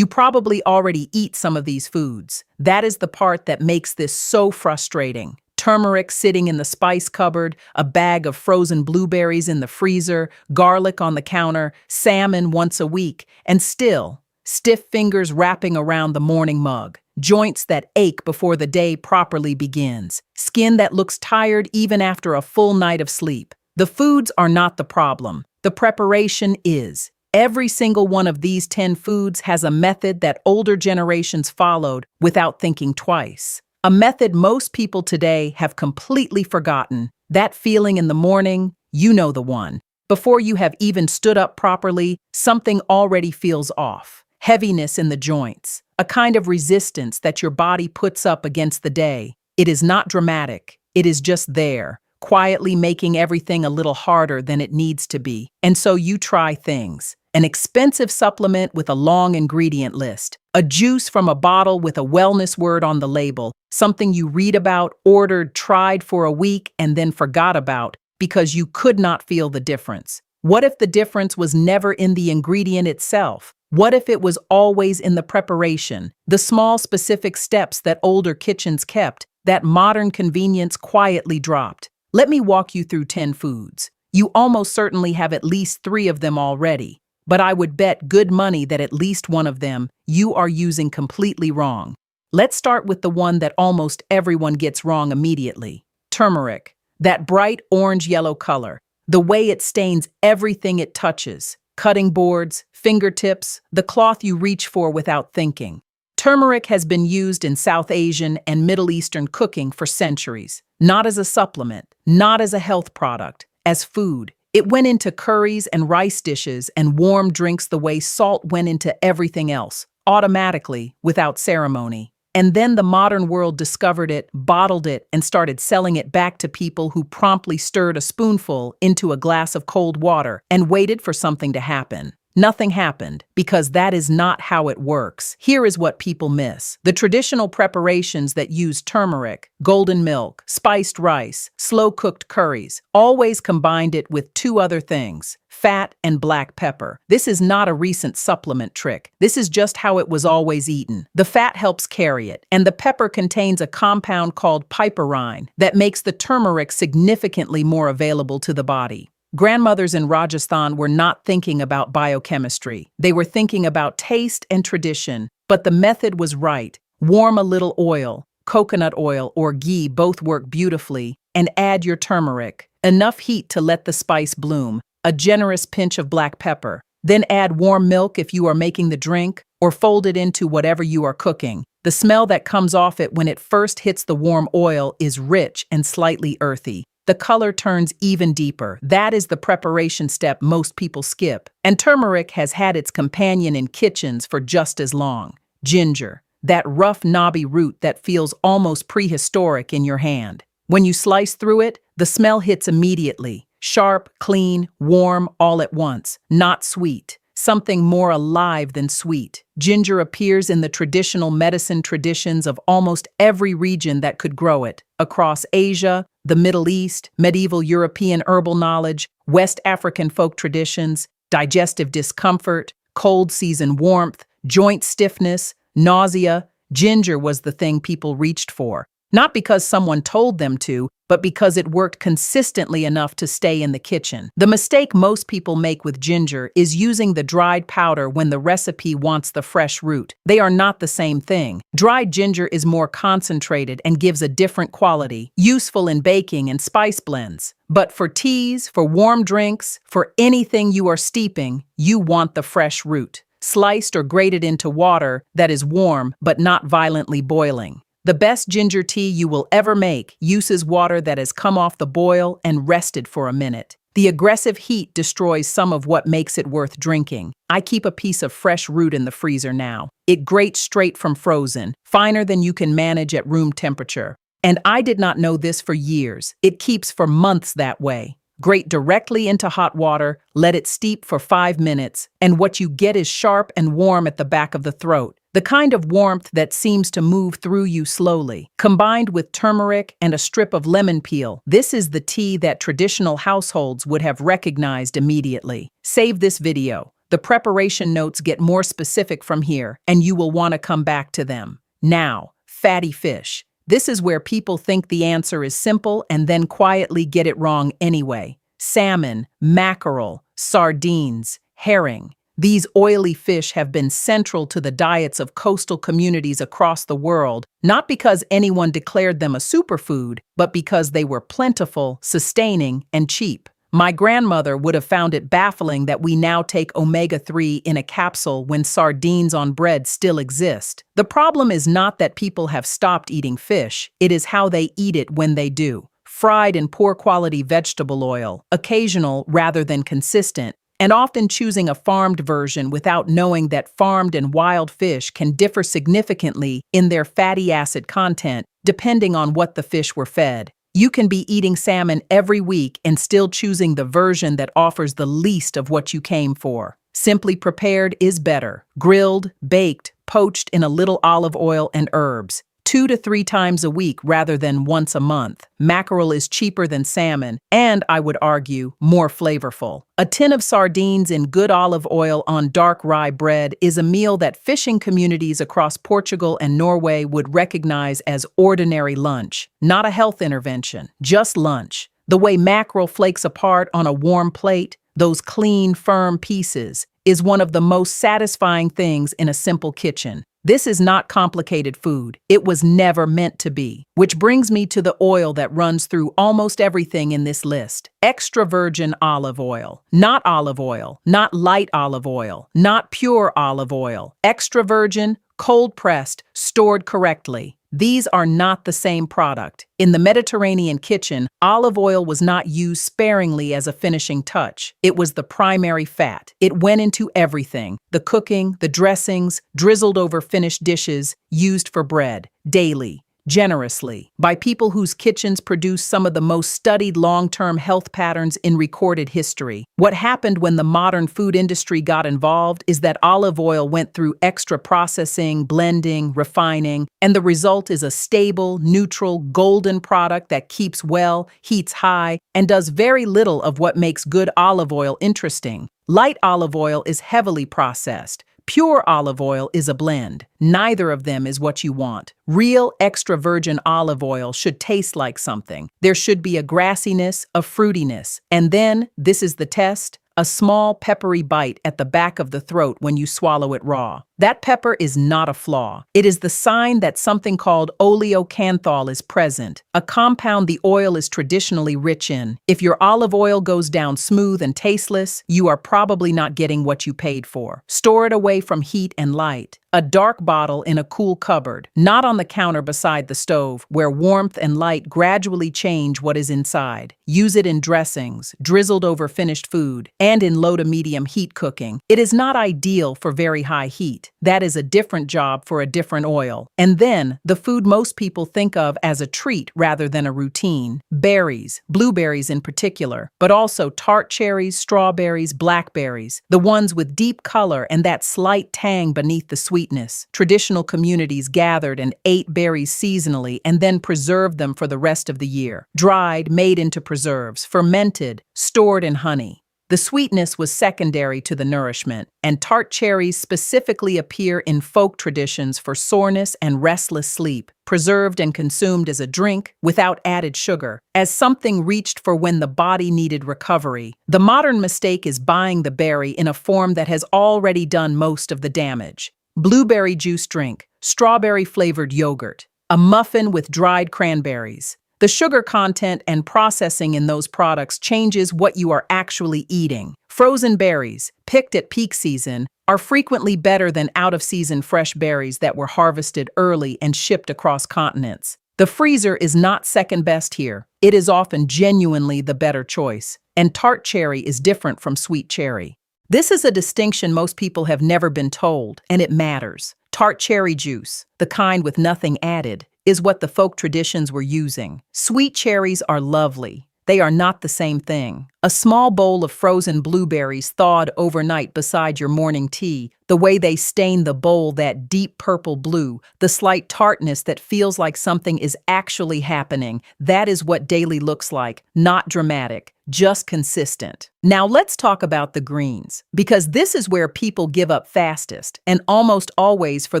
You probably already eat some of these foods. That is the part that makes this so frustrating. Turmeric sitting in the spice cupboard, a bag of frozen blueberries in the freezer, garlic on the counter, salmon once a week, and still, stiff fingers wrapping around the morning mug, joints that ache before the day properly begins, skin that looks tired even after a full night of sleep. The foods are not the problem. The preparation is. Every single one of these 10 foods has a method that older generations followed without thinking twice. A method most people today have completely forgotten. That feeling in the morning, you know the one. Before you have even stood up properly, something already feels off. Heaviness in the joints, a kind of resistance that your body puts up against the day. It is not dramatic. It is just there, quietly making everything a little harder than it needs to be. And so you try things. An expensive supplement with a long ingredient list, a juice from a bottle with a wellness word on the label, something you read about, ordered, tried for a week, and then forgot about because you could not feel the difference. What if the difference was never in the ingredient itself? What if it was always in the preparation, the small specific steps that older kitchens kept, that modern convenience quietly dropped? Let me walk you through 10 foods. You almost certainly have at least 3 of them already. But I would bet good money that at least one of them you are using completely wrong. Let's start with the one that almost everyone gets wrong immediately. Turmeric. That bright orange-yellow color. The way it stains everything it touches. Cutting boards, fingertips, the cloth you reach for without thinking. Turmeric has been used in South Asian and Middle Eastern cooking for centuries. Not as a supplement, not as a health product, as food. It went into curries and rice dishes and warm drinks the way salt went into everything else, automatically, without ceremony. And then the modern world discovered it, bottled it, and started selling it back to people who promptly stirred a spoonful into a glass of cold water and waited for something to happen. Nothing happened, because that is not how it works. Here is what people miss. The traditional preparations that use turmeric, golden milk, spiced rice, slow-cooked curries, always combined it with 2 other things, fat and black pepper. This is not a recent supplement trick. This is just how it was always eaten. The fat helps carry it, and the pepper contains a compound called piperine that makes the turmeric significantly more available to the body. Grandmothers in Rajasthan were not thinking about biochemistry. They were thinking about taste and tradition, but the method was right. Warm a little oil, coconut oil or ghee both work beautifully, and add your turmeric. Enough heat to let the spice bloom, a generous pinch of black pepper. Then add warm milk if you are making the drink, or fold it into whatever you are cooking. The smell that comes off it when it first hits the warm oil is rich and slightly earthy. The color turns even deeper. That is the preparation step most people skip. And turmeric has had its companion in kitchens for just as long. Ginger, that rough, knobby root that feels almost prehistoric in your hand. When you slice through it, the smell hits immediately. Sharp, clean, warm, all at once. Not sweet. Something more alive than sweet. Ginger appears in the traditional medicine traditions of almost every region that could grow it. Across Asia, the Middle East, medieval European herbal knowledge, West African folk traditions, digestive discomfort, cold season warmth, joint stiffness, nausea. Ginger was the thing people reached for. Not because someone told them to, but because it worked consistently enough to stay in the kitchen. The mistake most people make with ginger is using the dried powder when the recipe wants the fresh root. They are not the same thing. Dried ginger is more concentrated and gives a different quality, useful in baking and spice blends. But for teas, for warm drinks, for anything you are steeping, you want the fresh root, sliced or grated into water that is warm but not violently boiling. The best ginger tea you will ever make uses water that has come off the boil and rested for a minute. The aggressive heat destroys some of what makes it worth drinking. I keep a piece of fresh root in the freezer now. It grates straight from frozen, finer than you can manage at room temperature. And I did not know this for years. It keeps for months that way. Grate directly into hot water, let it steep for 5 minutes, and what you get is sharp and warm at the back of the throat. The kind of warmth that seems to move through you slowly. Combined with turmeric and a strip of lemon peel, this is the tea that traditional households would have recognized immediately. Save this video. The preparation notes get more specific from here, and you will want to come back to them. Now, fatty fish. This is where people think the answer is simple and then quietly get it wrong anyway. Salmon, mackerel, sardines, herring. These oily fish have been central to the diets of coastal communities across the world, not because anyone declared them a superfood, but because they were plentiful, sustaining, and cheap. My grandmother would have found it baffling that we now take omega-3 in a capsule when sardines on bread still exist. The problem is not that people have stopped eating fish, it is how they eat it when they do. Fried in poor-quality vegetable oil, occasional rather than consistent, and often choosing a farmed version without knowing that farmed and wild fish can differ significantly in their fatty acid content depending on what the fish were fed. You can be eating salmon every week and still choosing the version that offers the least of what you came for. Simply prepared is better. Grilled, baked, poached in a little olive oil and herbs. 2 to 3 times a week rather than once a month. Mackerel is cheaper than salmon and, I would argue, more flavorful. A tin of sardines in good olive oil on dark rye bread is a meal that fishing communities across Portugal and Norway would recognize as ordinary lunch. Not a health intervention, just lunch. The way mackerel flakes apart on a warm plate, those clean, firm pieces, is one of the most satisfying things in a simple kitchen. This is not complicated food. It was never meant to be. Which brings me to the oil that runs through almost everything in this list. Extra virgin olive oil. Not olive oil, not light olive oil, not pure olive oil. Extra virgin, cold-pressed, stored correctly. These are not the same product. In the Mediterranean kitchen, olive oil was not used sparingly as a finishing touch. It was the primary fat. It went into everything: the cooking, the dressings, drizzled over finished dishes, used for bread, daily, generously, by people whose kitchens produce some of the most studied long-term health patterns in recorded history. What happened when the modern food industry got involved is that olive oil went through extra processing, blending, refining, and the result is a stable, neutral, golden product that keeps well, heats high, and does very little of what makes good olive oil interesting. Light olive oil is heavily processed. Pure olive oil is a blend. Neither of them is what you want. Real extra virgin olive oil should taste like something. There should be a grassiness, a fruitiness, and then, this is the test, a small peppery bite at the back of the throat when you swallow it raw. That pepper is not a flaw. It is the sign that something called oleocanthal is present, a compound the oil is traditionally rich in. If your olive oil goes down smooth and tasteless, you are probably not getting what you paid for. Store it away from heat and light. A dark bottle in a cool cupboard, not on the counter beside the stove, where warmth and light gradually change what is inside. Use it in dressings, drizzled over finished food, and in low to medium heat cooking. It is not ideal for very high heat. That is a different job for a different oil. And then, the food most people think of as a treat rather than a routine. Berries, blueberries in particular, but also tart cherries, strawberries, blackberries, the ones with deep color and that slight tang beneath the sweetness. Traditional communities gathered and ate berries seasonally and then preserved them for the rest of the year. Dried, made into preserves, fermented, stored in honey. The sweetness was secondary to the nourishment, and tart cherries specifically appear in folk traditions for soreness and restless sleep, preserved and consumed as a drink without added sugar, as something reached for when the body needed recovery. The modern mistake is buying the berry in a form that has already done most of the damage. Blueberry juice drink, strawberry-flavored yogurt, a muffin with dried cranberries. The sugar content and processing in those products changes what you are actually eating. Frozen berries, picked at peak season, are frequently better than out-of-season fresh berries that were harvested early and shipped across continents. The freezer is not second best here. It is often genuinely the better choice. And tart cherry is different from sweet cherry. This is a distinction most people have never been told, and it matters. Tart cherry juice, the kind with nothing added, is what the folk traditions were using. Sweet cherries are lovely. They are not the same thing. A small bowl of frozen blueberries thawed overnight beside your morning tea, the way they stain the bowl that deep purple blue, the slight tartness that feels like something is actually happening, that is what daily looks like, not dramatic, just consistent. Now let's talk about the greens, because this is where people give up fastest, and almost always for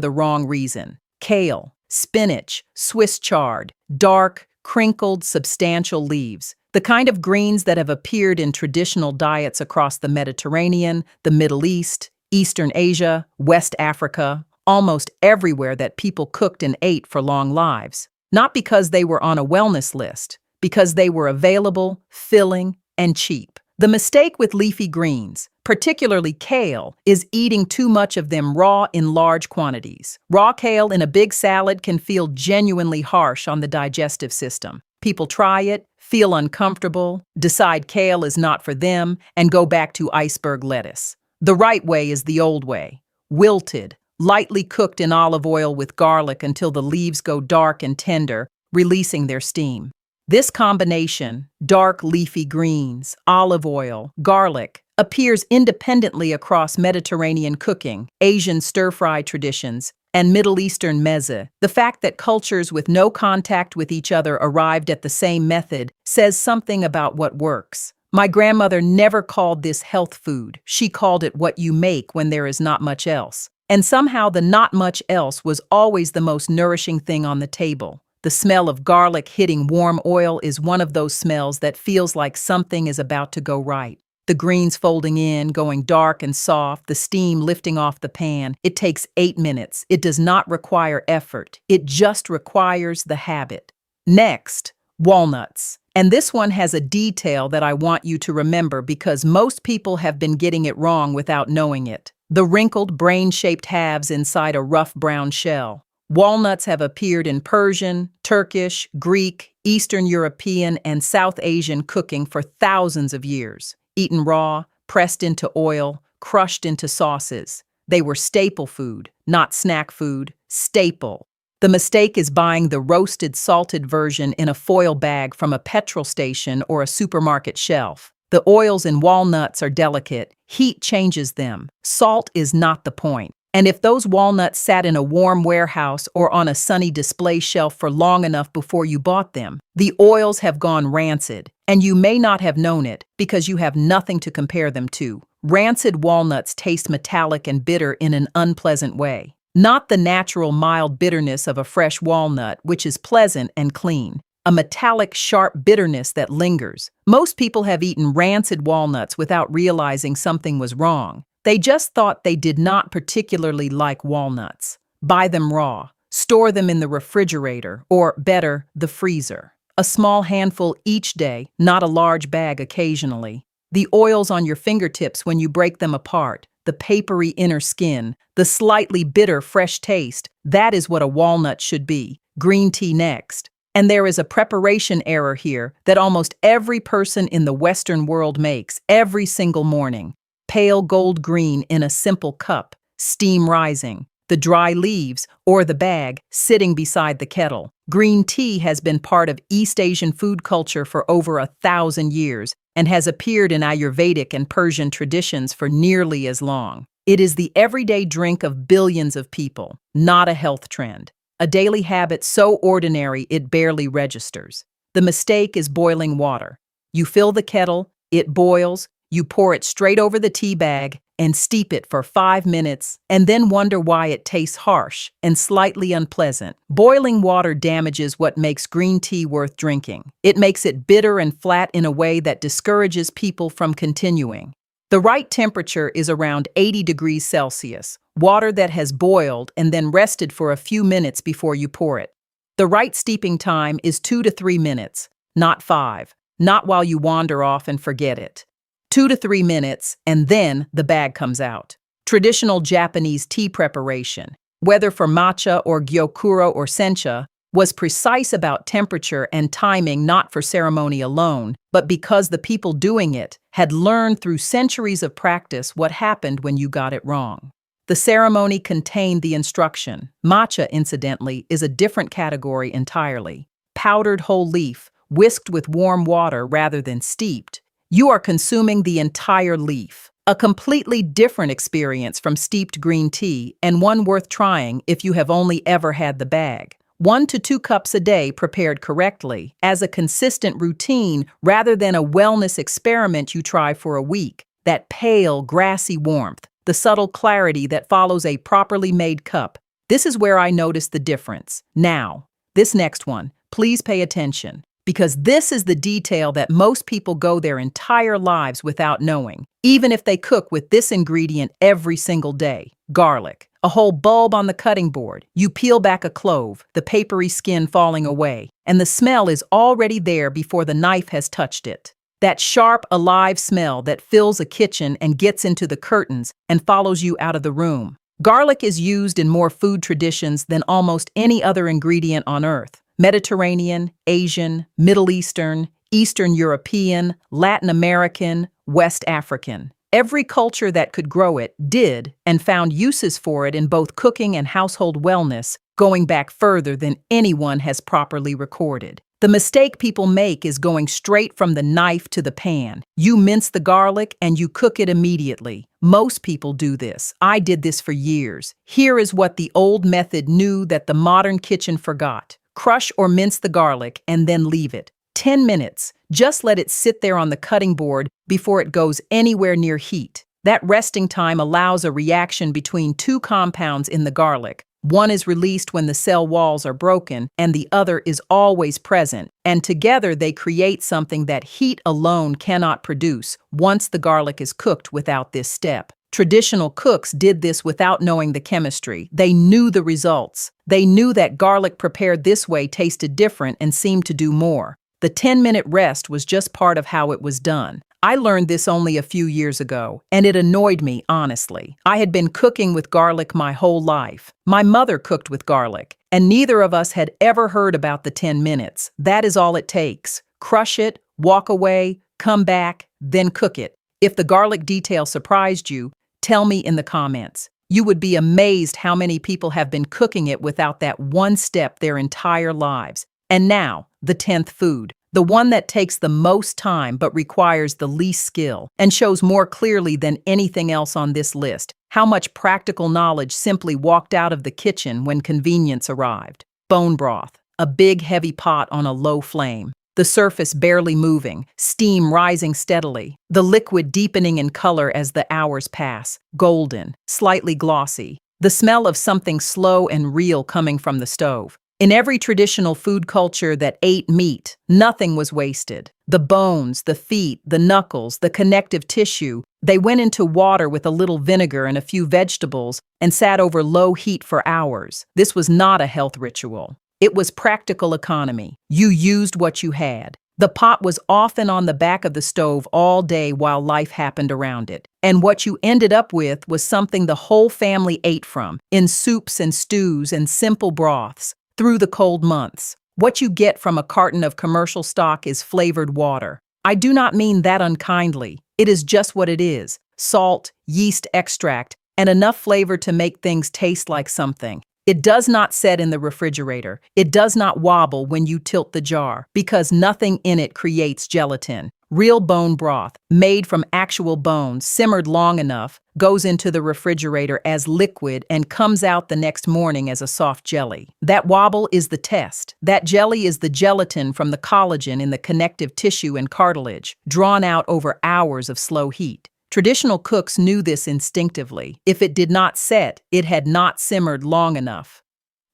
the wrong reason. Kale, spinach, Swiss chard, dark, crinkled, substantial leaves. The kind of greens that have appeared in traditional diets across the Mediterranean, the Middle East, Eastern Asia, West Africa, almost everywhere that people cooked and ate for long lives. Not because they were on a wellness list, because they were available, filling, and cheap. The mistake with leafy greens, particularly kale, is eating too much of them raw in large quantities. Raw kale in a big salad can feel genuinely harsh on the digestive system. People try it, feel uncomfortable, decide kale is not for them, and go back to iceberg lettuce. The right way is the old way. Wilted, lightly cooked in olive oil with garlic until the leaves go dark and tender, releasing their steam. This combination, dark leafy greens, olive oil, garlic, appears independently across Mediterranean cooking, Asian stir-fry traditions, and Middle Eastern meze. The fact that cultures with no contact with each other arrived at the same method says something about what works. My grandmother never called this health food. She called it what you make when there is not much else. And somehow the not much else was always the most nourishing thing on the table. The smell of garlic hitting warm oil is one of those smells that feels like something is about to go right. The greens folding in, going dark and soft, the steam lifting off the pan. It takes 8 minutes. It does not require effort. It just requires the habit. Next, walnuts. And this one has a detail that I want you to remember because most people have been getting it wrong without knowing it. The wrinkled, brain-shaped halves inside a rough brown shell. Walnuts have appeared in Persian, Turkish, Greek, Eastern European, and South Asian cooking for thousands of years. Eaten raw, pressed into oil, crushed into sauces. They were staple food, not snack food, staple. The mistake is buying the roasted, salted version in a foil bag from a petrol station or a supermarket shelf. The oils in walnuts are delicate. Heat changes them. Salt is not the point. And if those walnuts sat in a warm warehouse or on a sunny display shelf for long enough before you bought them, the oils have gone rancid, and you may not have known it because you have nothing to compare them to. Rancid walnuts taste metallic and bitter in an unpleasant way. Not the natural mild bitterness of a fresh walnut, which is pleasant and clean. A metallic, sharp bitterness that lingers. Most people have eaten rancid walnuts without realizing something was wrong. They just thought they did not particularly like walnuts. Buy them raw. Store them in the refrigerator, or better, the freezer. A small handful each day, not a large bag occasionally. The oils on your fingertips when you break them apart, the papery inner skin, the slightly bitter fresh taste, that is what a walnut should be. Green tea next. And there is a preparation error here that almost every person in the Western world makes every single morning. Pale gold green in a simple cup, steam rising, the dry leaves, or the bag, sitting beside the kettle. Green tea has been part of East Asian food culture for over 1,000 years and has appeared in Ayurvedic and Persian traditions for nearly as long. It is the everyday drink of billions of people, not a health trend. A daily habit so ordinary it barely registers. The mistake is boiling water. You fill the kettle, it boils, you pour it straight over the tea bag and steep it for 5 minutes and then wonder why it tastes harsh and slightly unpleasant. Boiling water damages what makes green tea worth drinking. It makes it bitter and flat in a way that discourages people from continuing. The right temperature is around 80 degrees Celsius, water that has boiled and then rested for a few minutes before you pour it. The right steeping time is 2 to 3 minutes, not 5, not while you wander off and forget it. 2 to 3 minutes, and then the bag comes out. Traditional Japanese tea preparation, whether for matcha or gyokuro or sencha, was precise about temperature and timing not for ceremony alone, but because the people doing it had learned through centuries of practice what happened when you got it wrong. The ceremony contained the instruction. Matcha, incidentally, is a different category entirely. Powdered whole leaf, whisked with warm water rather than steeped, you are consuming the entire leaf. A completely different experience from steeped green tea, and one worth trying if you have only ever had the bag. 1 to 2 cups a day prepared correctly, as a consistent routine rather than a wellness experiment you try for a week. That pale, grassy warmth, the subtle clarity that follows a properly made cup. This is where I notice the difference. Now, this next one, please pay attention, because this is the detail that most people go their entire lives without knowing, even if they cook with this ingredient every single day: garlic. A whole bulb on the cutting board. You peel back a clove, the papery skin falling away, and the smell is already there before the knife has touched it. That sharp, alive smell that fills a kitchen and gets into the curtains and follows you out of the room. Garlic is used in more food traditions than almost any other ingredient on earth. Mediterranean, Asian, Middle Eastern, Eastern European, Latin American, West African. Every culture that could grow it did and found uses for it in both cooking and household wellness, going back further than anyone has properly recorded. The mistake people make is going straight from the knife to the pan. You mince the garlic and you cook it immediately. Most people do this. I did this for years. Here is what the old method knew that the modern kitchen forgot. Crush or mince the garlic and then leave it. 10 minutes. Just let it sit there on the cutting board before it goes anywhere near heat. That resting time allows a reaction between two compounds in the garlic. One is released when the cell walls are broken, and the other is always present, and together they create something that heat alone cannot produce once the garlic is cooked without this step. Traditional cooks did this without knowing the chemistry. They knew the results. They knew that garlic prepared this way tasted different and seemed to do more. The 10-minute rest was just part of how it was done. I learned this only a few years ago, and it annoyed me, honestly. I had been cooking with garlic my whole life. My mother cooked with garlic, and neither of us had ever heard about the 10 minutes. That is all it takes. Crush it, walk away, come back, then cook it. If the garlic detail surprised you, tell me in the comments. You would be amazed how many people have been cooking it without that one step their entire lives. And now, the 10th food, the one that takes the most time but requires the least skill and shows more clearly than anything else on this list how much practical knowledge simply walked out of the kitchen when convenience arrived. Bone broth, a big heavy pot on a low flame, the surface barely moving, steam rising steadily, the liquid deepening in color as the hours pass, golden, slightly glossy, the smell of something slow and real coming from the stove. In every traditional food culture that ate meat, nothing was wasted. The bones, the feet, the knuckles, the connective tissue, they went into water with a little vinegar and a few vegetables and sat over low heat for hours. This was not a health ritual. It was practical economy. You used what you had. The pot was often on the back of the stove all day while life happened around it. And what you ended up with was something the whole family ate from, in soups and stews and simple broths. Through the cold months, what you get from a carton of commercial stock is flavored water. I do not mean that unkindly. It is just what it is: salt, yeast extract, and enough flavor to make things taste like something. It does not set in the refrigerator. It does not wobble when you tilt the jar, because nothing in it creates gelatin. Real bone broth, made from actual bones, simmered long enough, goes into the refrigerator as liquid and comes out the next morning as a soft jelly. That wobble is the test. That jelly is the gelatin from the collagen in the connective tissue and cartilage, drawn out over hours of slow heat. Traditional cooks knew this instinctively. If it did not set, it had not simmered long enough.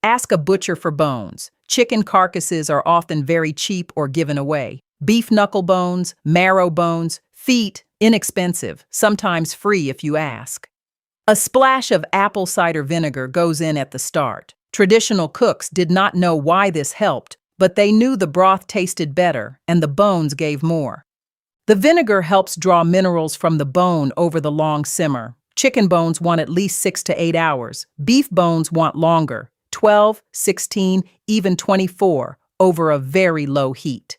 Ask a butcher for bones. Chicken carcasses are often very cheap or given away. Beef knuckle bones, marrow bones, feet, inexpensive, sometimes free if you ask. A splash of apple cider vinegar goes in at the start. Traditional cooks did not know why this helped, but they knew the broth tasted better and the bones gave more. The vinegar helps draw minerals from the bone over the long simmer. Chicken bones want at least 6 to 8 hours. Beef bones want longer, 12, 16, even 24, over a very low heat.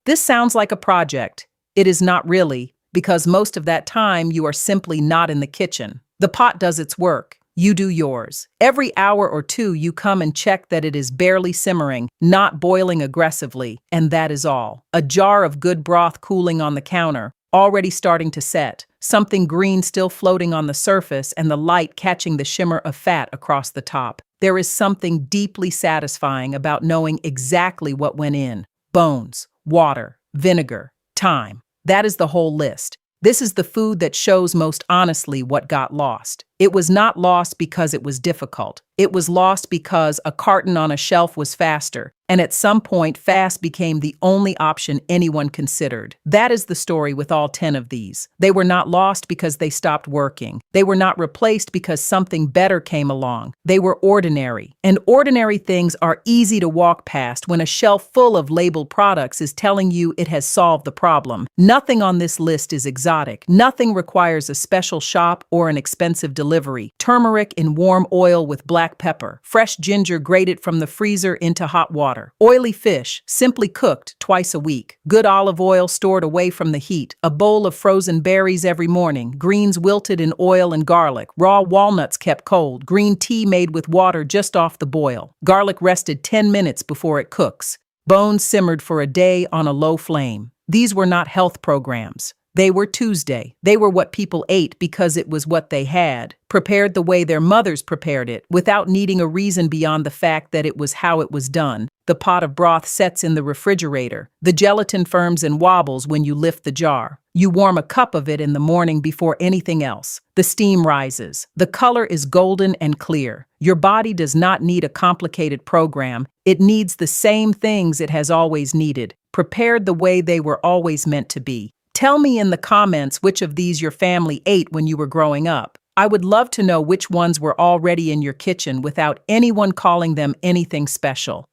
This sounds like a project. It is not really, because most of that time you are simply not in the kitchen. The pot does its work. You do yours. Every hour or two, you come and check that it is barely simmering, not boiling aggressively, and that is all. A jar of good broth cooling on the counter, already starting to set, something green still floating on the surface, and the light catching the shimmer of fat across the top. There is something deeply satisfying about knowing exactly what went in. Bones, water, vinegar, time. That is the whole list. This is the food that shows most honestly what got lost. It was not lost because it was difficult. It was lost because a carton on a shelf was faster, and at some point, fast became the only option anyone considered. That is the story with all 10 of these. They were not lost because they stopped working. They were not replaced because something better came along. They were ordinary. And ordinary things are easy to walk past when a shelf full of labeled products is telling you it has solved the problem. Nothing on this list is exotic. Nothing requires a special shop or an expensive delivery. Turmeric in warm oil with black pepper, fresh ginger grated from the freezer into hot water, oily fish, simply cooked twice a week, good olive oil stored away from the heat, a bowl of frozen berries every morning, greens wilted in oil and garlic, raw walnuts kept cold, green tea made with water just off the boil, garlic rested 10 minutes before it cooks, bones simmered for a day on a low flame. These were not health programs. They were Tuesday. They were what people ate because it was what they had, prepared the way their mothers prepared it, without needing a reason beyond the fact that it was how it was done. The pot of broth sets in the refrigerator. The gelatin firms and wobbles when you lift the jar. You warm a cup of it in the morning before anything else. The steam rises. The color is golden and clear. Your body does not need a complicated program. It needs the same things it has always needed, prepared the way they were always meant to be. Tell me in the comments which of these your family ate when you were growing up. I would love to know which ones were already in your kitchen without anyone calling them anything special.